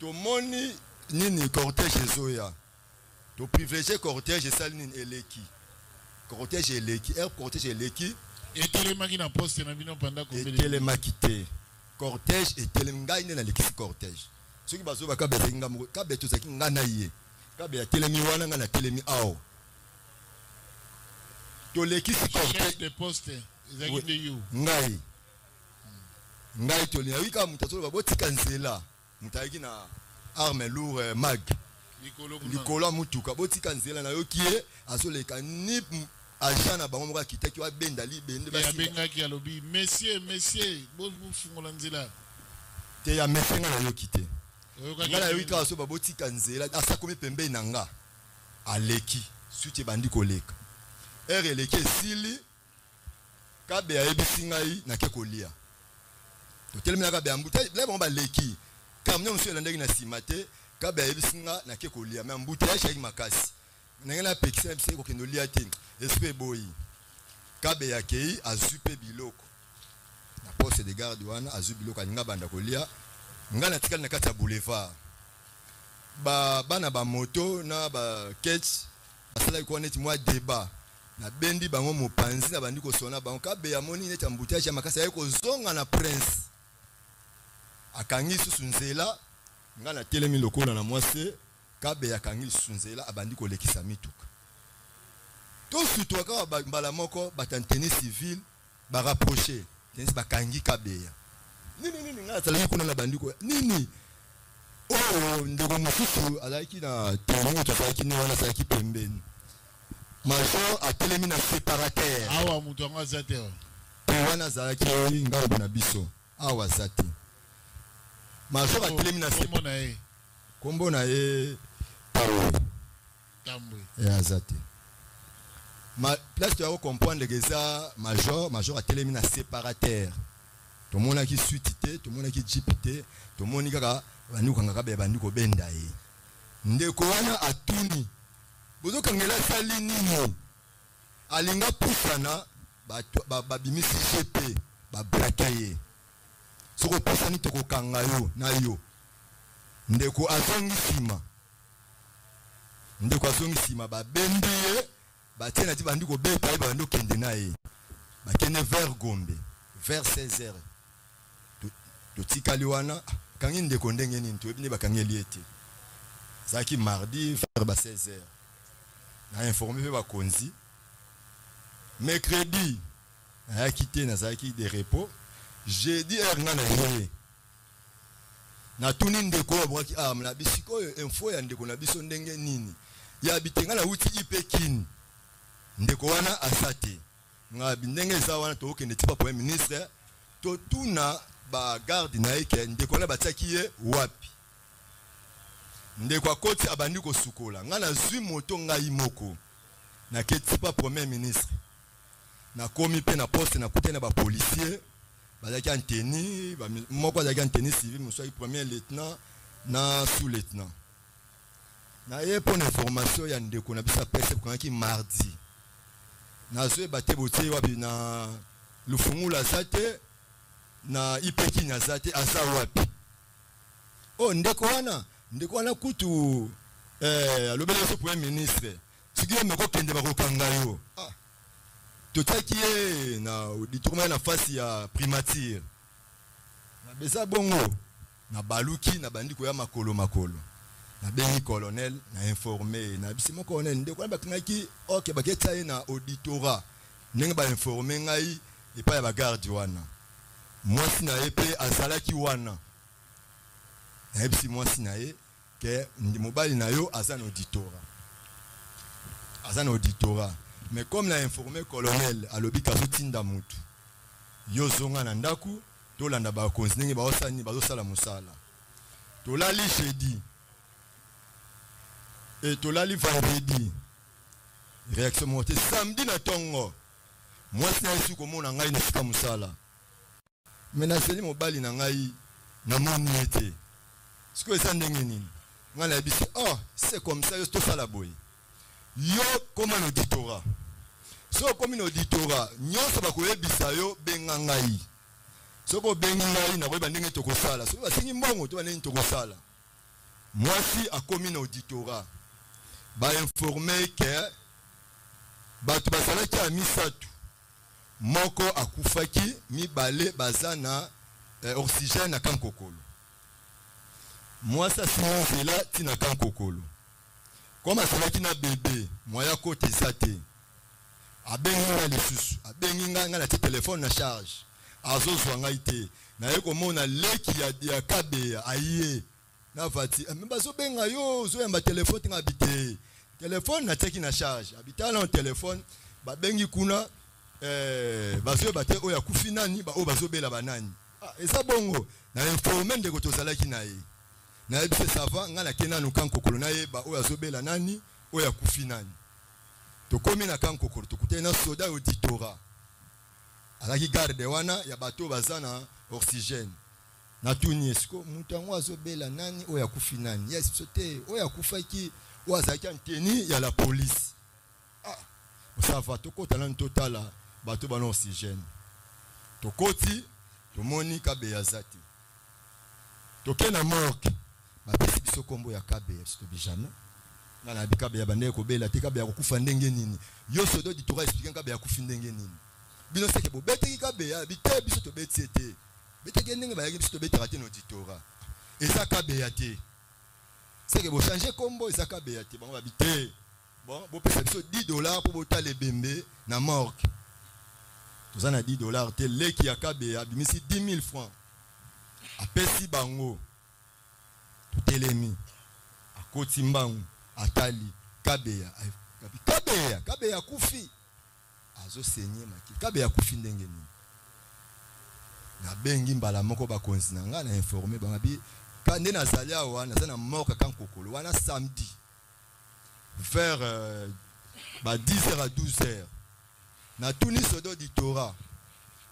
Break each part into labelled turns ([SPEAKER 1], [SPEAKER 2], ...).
[SPEAKER 1] To moni nini cortège ezoya. To privilégier cortège sali nini eleki. Cortège eleki, cortège eleki.
[SPEAKER 2] Et télémaki na poste na bino pendant combien de temps?
[SPEAKER 1] Télémaki te. Cortège et télémaki na leki cortège. Ceux qui bazo baka bezinga mu ka beto saki ngana ye. Ka be ya télémi wana ngana télémi ao. To leki cortège
[SPEAKER 2] de poste ezaki de you.
[SPEAKER 1] Ngai. Ngai to lina wika mutaso baboti kanzela. Mutaki na arme lourd mag. Nicolas mutuka boti kanzela na yokie azoleka ni ajana bango moka kitaki wa bendali bende
[SPEAKER 2] basi. Ya benga ki alobi messieurs bo fungola nzela.
[SPEAKER 1] Te ya mesenga na yokite. Ngala wika aso baboti kanzela asa komi pembe nanga. Aleki suite bandi koleka. Eleki sili kabe ya ebisinga yi na kekolia. To telemi na kabe ambuta le bon ba leki. Camion monsieur landeki na simate kabe ya ebisinga na kekolia mais ambuta ya shaki makasi. Nangela pekisa bise ko kendo lia te. Esprit boy. Kabe ya kei azupe biloko. Na poste de garde wana azu biloko alinga banda kolia. Ngana tikali na kati ya boulevard. Bana ba moto na ba ketch asala ko neti mwa débat. Na bendi bango mopanzi na bandi ko sona bango kabe ya moni neti embouteillage ya makasi ayeko zonga na prince. Akangi susunzela ngana telemi lokola na mwase kabe ya kangi susunzela abandi ko lekisa mituka. To suto ka mbala moko batanteni civil ba rapprocher tenisi bakangi kabe ya. Nini ngana tala kuna na bandi ko nini oh ndeko mususu alaki na tengo tofaki ni wana saki pembeni. Major a telemi na séparateur.
[SPEAKER 2] Awa mutu anga zate wa.
[SPEAKER 1] Wana zaki ngabo na biso. Awa zate. Major a telemi na séparateur. Kombo na ye
[SPEAKER 2] Tambwe.
[SPEAKER 1] Ya zate. Ma place tu as comprendre que ça major a telemi na séparateur. To mona ki suite to mona ki jipite, to moni kaka bandi kanga kabe bandi ko benda ye. Ndeko wana atuni. Bozo kangela sali nini alinga pusana ba bimisi chepe ba brakaye soko pusani toko kangayo na yo ndeko azongi sima ba bendie ba tena ti bandi ko beta ba ndo kende naye ba kende vers Gombe vers 16h to tikali wana kangi ndeko ndenge nini to ebine ba kangeli ete zaki mardi vers ba 16h. Na informé ba konzi mercredi a quitté na zaki de repos jeudi erna na ye na tuni ndeko abwaki amla bisiko info ya ndeko na biso ndenge nini ya bitenga na uti ipekini ndeko wana asate nga ndenge za wana to okende tipa premier ministre to tuna ba garde na eke ndeko na bataki ye wapi ndeko akoti abandi ko sukola nga na zwi moto ngai moko na ketipa premier ministre na komi pe na poste na kutena ba policier bazaki anteni moko bazaki anteni civil monsieur premier lieutenant na sous lieutenant na ye pour information ya ndeko na bisa pese ko ki mardi na zwe bate botie wapi na lufungula zate na ipeki na zate asa wapi oh ndeko wana kutu alobela so premier ministre siki meko kende bakokanga yo totaki ye na auditoire na face ya primature na beza bongo na baluki na bandi ko ya makolo na bengi colonel na informé na bisimo colonel ndeko na bakangaki OK baketa ye na auditorat ndenge ba informer ngai epa ya ba garde wana mwasi na epe azalaki wana na ebisi mwasi na ye ke ndi mobali na yo azan auditorat mais comme l'a informé colonel alobi kazotinda mutu yo zonga na ndaku to landa ba konzinenge ba osani bazosala musala to lali jeudi et to lali vendredi réaction monté samedi na tongo mwasi na yesu komona ngai na sika musala mais na seli mobali na ngai na moni ete siko esa ndenge nini ngala bisi oh c'est comme ça yo to sala boy yo comme un auditorat so comme un auditorat nyonso bakoyebisa yo benga ngai soko bengi ngai na koyeba ndenge tokosala so basingi mbongo to baneni tokosala Moi si a commis un auditorat ba informé que bato basalaki a misatu moko akufaki mibale bazana oxygène na kankokolo. Moi ça c'est là tina kankokolo. Comme asalaki na bébé moya kote zate abenga na lisusu abenga na téléphone na charge azozwa ngai te na yeko mona leki ya kabeya aye na vati memba zo benga yo zo yamba téléphone tinga bité téléphone na teki na charge habitala na téléphone ba bengi kuna bazo bate oya kufinani ba o bazo bela banani eza bongo na informer ndeko tozalaki na ye na yebise sava nga na kena nukan kokolo na ye ba oya zo bela nani oya kufinani to komi na kan kokolo to kutena soda auditora alaki garde wana ya bato bazana oxygène na tuni esko mutango azobela nani oya kufinani yes sote oya kufaki wazaki anteni ya la police ça va to kota na totala bato bana oxygène to koti to moni kabe ya zati to kena morgue ba pesi biso kombo ya kabe to bijana na na bikabe ya bande ko bela te kabe ya kufa ndenge nini yo sodo di to expliquer kabe ya kufa ndenge nini bino seke bo bete kabe ya bite biso to beti te bete ndenge ba ya biso to beti raté no ditora eza kabe ya te seke bo changer kombo eza kabe ya te ba bite bon bo pesa biso $10 pour bota le bembe na morgue to na $10 te leki ya kabe ya bimisi 10 000 francs apesi bango to telemi akoti mbangu atali kabeya kabeya kufi azo senye maki kabeya kufi ndenge nini na bengi mbala moko bakonzi na nga na informer bangabi kande na zalia wana na mort kan kokolo wana samedi vers 10h à 12h na tuni sodo di Torah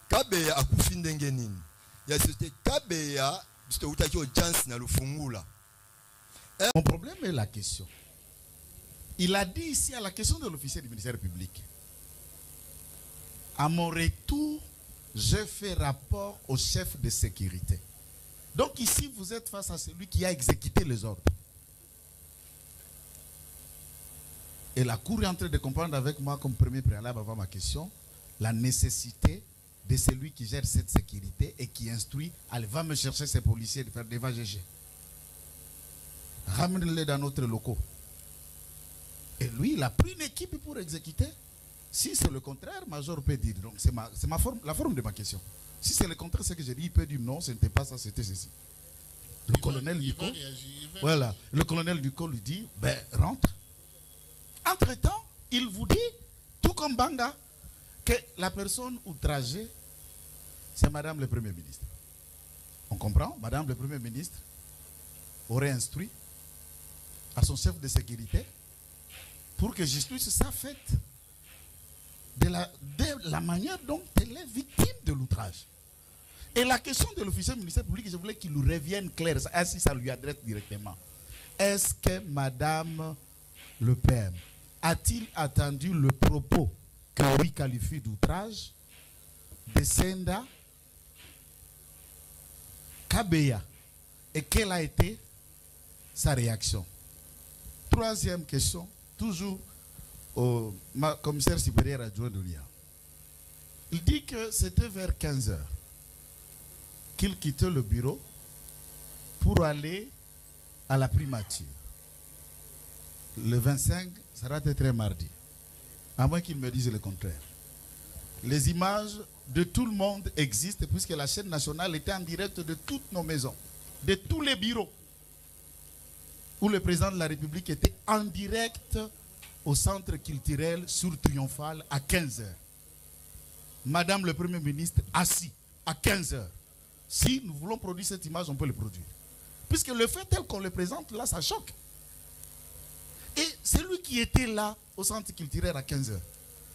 [SPEAKER 1] kabeya akufi ndenge nini ya c'était kabeya c'était utaki audience na lufungula.
[SPEAKER 2] Mon problème est la question. Il a dit ici à la question de l'officier du ministère public. À mon retour, je fais rapport au chef de sécurité. Donc ici, vous êtes face à celui qui a exécuté les ordres. Et la Cour est en train de comprendre avec moi comme premier préalable avant ma question, la nécessité de celui qui gère cette sécurité et qui instruit, allez, va me chercher ces policiers de faire des va-GG. Ramenez-les dans notre locaux. Et lui, il a pris une équipe pour exécuter. Si c'est le contraire, Major peut dire. Donc c'est la forme de ma question. Si c'est le contraire, c'est que j'ai dit, il peut dire non, ce n'était pas ça, c'était ceci. Le colonel Nico, voilà, le colonel Nico lui dit, ben rentre. Entre-temps, il vous dit, tout comme Banga, que la personne outragée, c'est Madame le Premier ministre. On comprend? Madame le Premier ministre aurait instruit à son chef de sécurité pour que justice soit faite de la manière dont elle est victime de l'outrage. Et la question de l'officier du ministère public, je voulais qu'il nous revienne clair, ainsi ça lui adresse directement. Est-ce que Madame le PM a-t-il attendu le propos que lui qualifie d'outrage de Senda Kabeya et quelle a été sa réaction? Troisième question, toujours au commissaire supérieur adjoint de l'IA. Il dit que c'était vers 15h qu'il quittait le bureau pour aller à la primature. Le 25, ça va être un mardi. À moins qu'il me dise le contraire. Les images de tout le monde existent puisque la chaîne nationale était en direct de toutes nos maisons, de tous les bureaux, où le président de la République était en direct au centre culturel sur Triomphal à 15h. Madame le Premier ministre assis à 15h. Si nous voulons produire cette image, on peut le produire. Puisque le fait tel qu'on le présente, là, ça choque. Et c'est lui qui était là au centre culturel à 15h.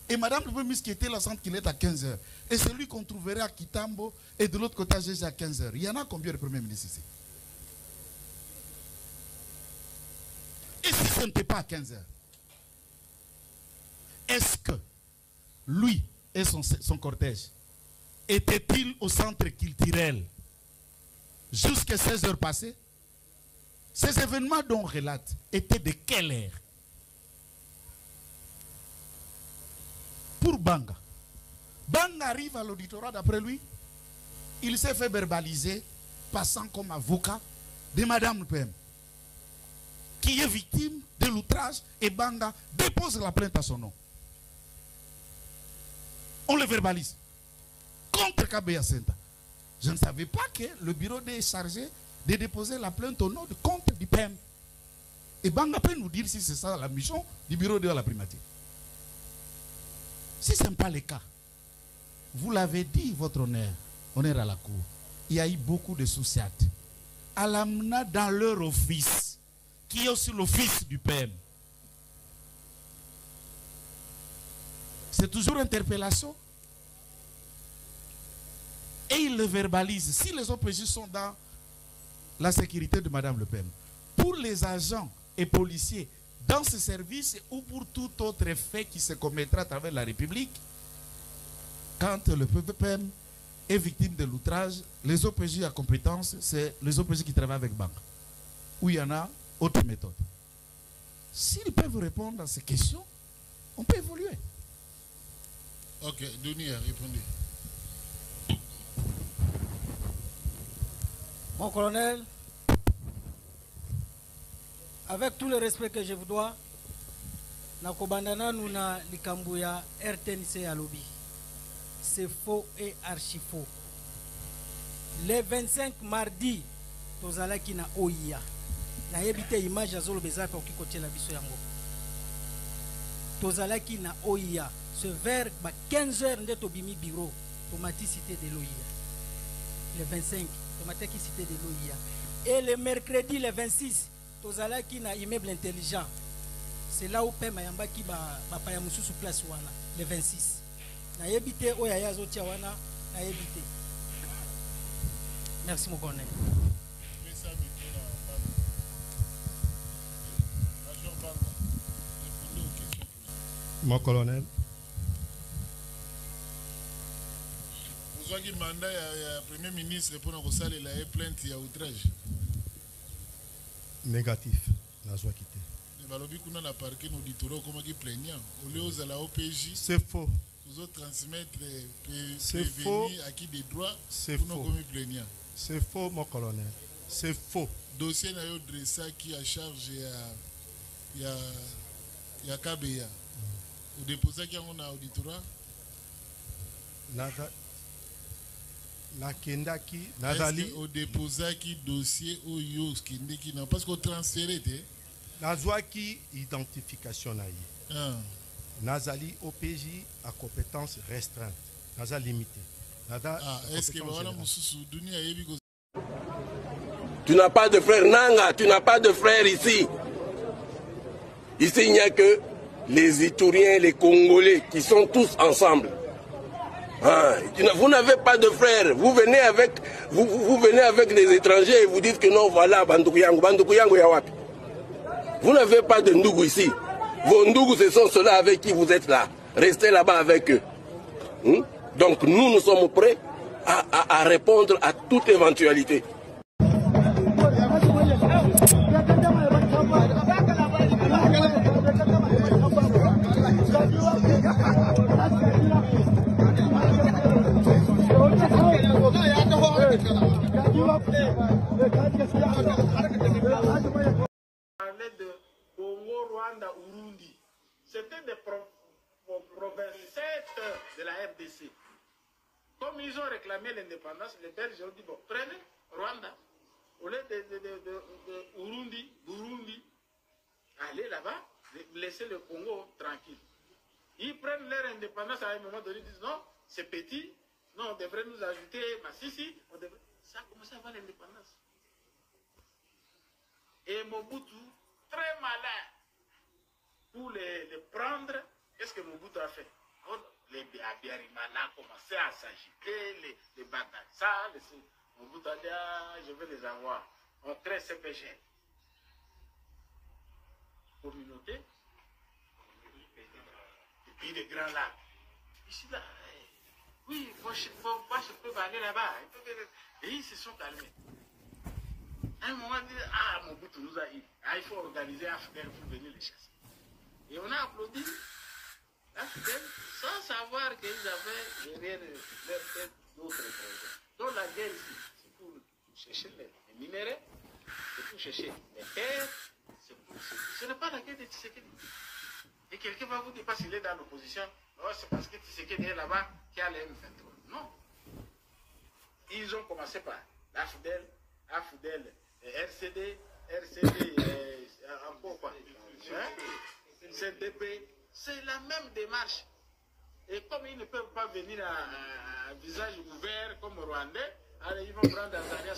[SPEAKER 2] Et Madame le Premier ministre qui était là au centre culturel à 15h. Et c'est lui qu'on trouverait à Kitambo et de l'autre côté à Gégé à 15h. Il y en a combien de Premiers ministres ici? Et si ce n'était pas à 15h, est-ce que lui et son cortège étaient-ils au centre culturel jusqu'à 16h passées? Ces événements dont on relate étaient de quelle ère? Pour Banga. Banga arrive à l'auditorat d'après lui. Il s'est fait verbaliser, passant comme avocat de Madame Le Pen, qui est victime de l'outrage, et Banga dépose la plainte à son nom. On le verbalise contre Kabeya Senta. Je ne savais pas que le bureau est chargé de déposer la plainte au nom du compte du PM. Et Banga peut nous dire si c'est ça la mission du bureau de la primature. Si ce n'est pas le cas, vous l'avez dit, votre honneur à la cour, il y a eu beaucoup de souciates. À l'amena dans leur office, qui est aussi l'office du PM. C'est toujours interpellation. Et ils le verbalisent. Si les OPJ sont dans la sécurité de Madame Le Pen, pour les agents et policiers dans ce service ou pour tout autre fait qui se commettra à travers la République, quand le PM est victime de l'outrage, les OPJ à compétence, c'est les OPJ qui travaillent avec banque, où il y en a autre méthode. S'ils peuvent répondre à ces questions, on peut évoluer.
[SPEAKER 3] Ok, Denis a répondu.
[SPEAKER 4] Mon colonel, avec tout le respect que je vous dois, Nakobandana Nuna Likambuya RTNC à lobby. C'est faux et archi faux. Le 25 mardi, Tozalaki na OIA. Na yebite image à Zolo Bezak pour qui côté la biso yango. Tozalaki na OIA. Ce vers 15h de Tobimi bureau. Tomati cité de l'OIA. Le 25, Tomati cité de l'OIA. Et le mercredi, le 26, Tozalaki na immeuble intelligent. C'est là où Pema Yambaki ba payamusu sous place wana. Le 26. Na yebite Oyaya Zotia wana. Na yebite. Merci mon colonel.
[SPEAKER 5] Mon colonel.
[SPEAKER 3] Vous avez un mandat à Premier ministre pour nous saluer la plainte et outrage.
[SPEAKER 5] Négatif. La joie quittée. C'est faux.
[SPEAKER 3] Vous autres transmettre
[SPEAKER 5] c'est faux
[SPEAKER 3] à qui des droits
[SPEAKER 5] c'est
[SPEAKER 3] pour
[SPEAKER 5] faux.
[SPEAKER 3] nous comme plaignants.
[SPEAKER 5] C'est faux, mon colonel. C'est faux.
[SPEAKER 3] Dossier n'a eu dressé qui a charge il y a Kabeya. Vous déposez qui on a auditorat.
[SPEAKER 5] La Kendaki, Nazali.
[SPEAKER 3] Au déposé qui dossier au Yos qui n'a parce qu'on transféré.
[SPEAKER 5] Nazwa qui identification naïe. Nazali OPJ à compétence restreinte. Naza limité.
[SPEAKER 3] Est-ce que
[SPEAKER 6] tu n'as pas de frère Nanga, tu n'as pas de frère ici. Ici, il n'y a que les Itouriens, les Congolais qui sont tous ensemble. Vous n'avez pas de frères. Vous venez avec les étrangers et vous dites que non, voilà, Bandoukuyango Yawapi. Vous n'avez pas de Ndougou ici. Vos Ndougou, ce sont ceux-là avec qui vous êtes là. Restez là-bas avec eux. Donc nous sommes prêts à répondre à toute éventualité.
[SPEAKER 7] Parlait de Congo, Rwanda, Urundi. C'était des provinces de la RDC. Comme ils ont réclamé l'indépendance, les Belges ont dit bon, prenez Rwanda. Au lieu de Urundi, Burundi, allez là-bas, laissez le Congo tranquille. Ils prennent leur indépendance à un moment donné, ils disent non, c'est petit, non, on devrait nous ajouter Massissi, on devrait... Ça a commencé à avoir l'indépendance. Et Mobutu, très malin, pour les prendre, qu'est-ce que Mobutu a fait? Les Abiyarimana commençaient à s'agiter, les Bangasa, Mobutu a dit, je vais les avoir. On crée CPG. Communauté, et puis les grands lacs. Ici, là, oui, vos vaches peuvent aller là-bas. Et ils se sont calmés. À un moment, on dit, ah, Mobutu nous a dit, ah, il faut organiser un FDL pour venir les chasser. Et on a applaudi FDL sans savoir qu'ils avaient derrière leur tête d'autres projets. Donc la guerre ici, c'est pour chercher les minéraux, c'est pour chercher les terres, ce n'est pas la guerre de Tshisekedi. Et quelqu'un va vous dire, parce qu'il est dans l'opposition, oh, c'est parce que Tshisekedi est là-bas qu'il y a les M23. Non. Ils ont commencé par AFDEL, RCD, encore quoi, CDP, c'est la même démarche. Et comme ils ne peuvent pas venir à visage ouvert comme Rwandais, alors ils vont prendre Tanzania.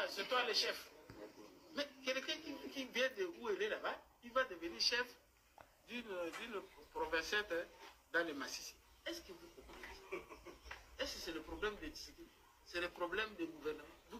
[SPEAKER 7] C'est toi le chef. Mais quelqu'un qui vient de où il est là-bas, il va devenir chef d'une province dans le Massissi. Est-ce que vous comprenez? Est-ce que c'est le problème de Tshisekedi? C'est le problème du gouvernement?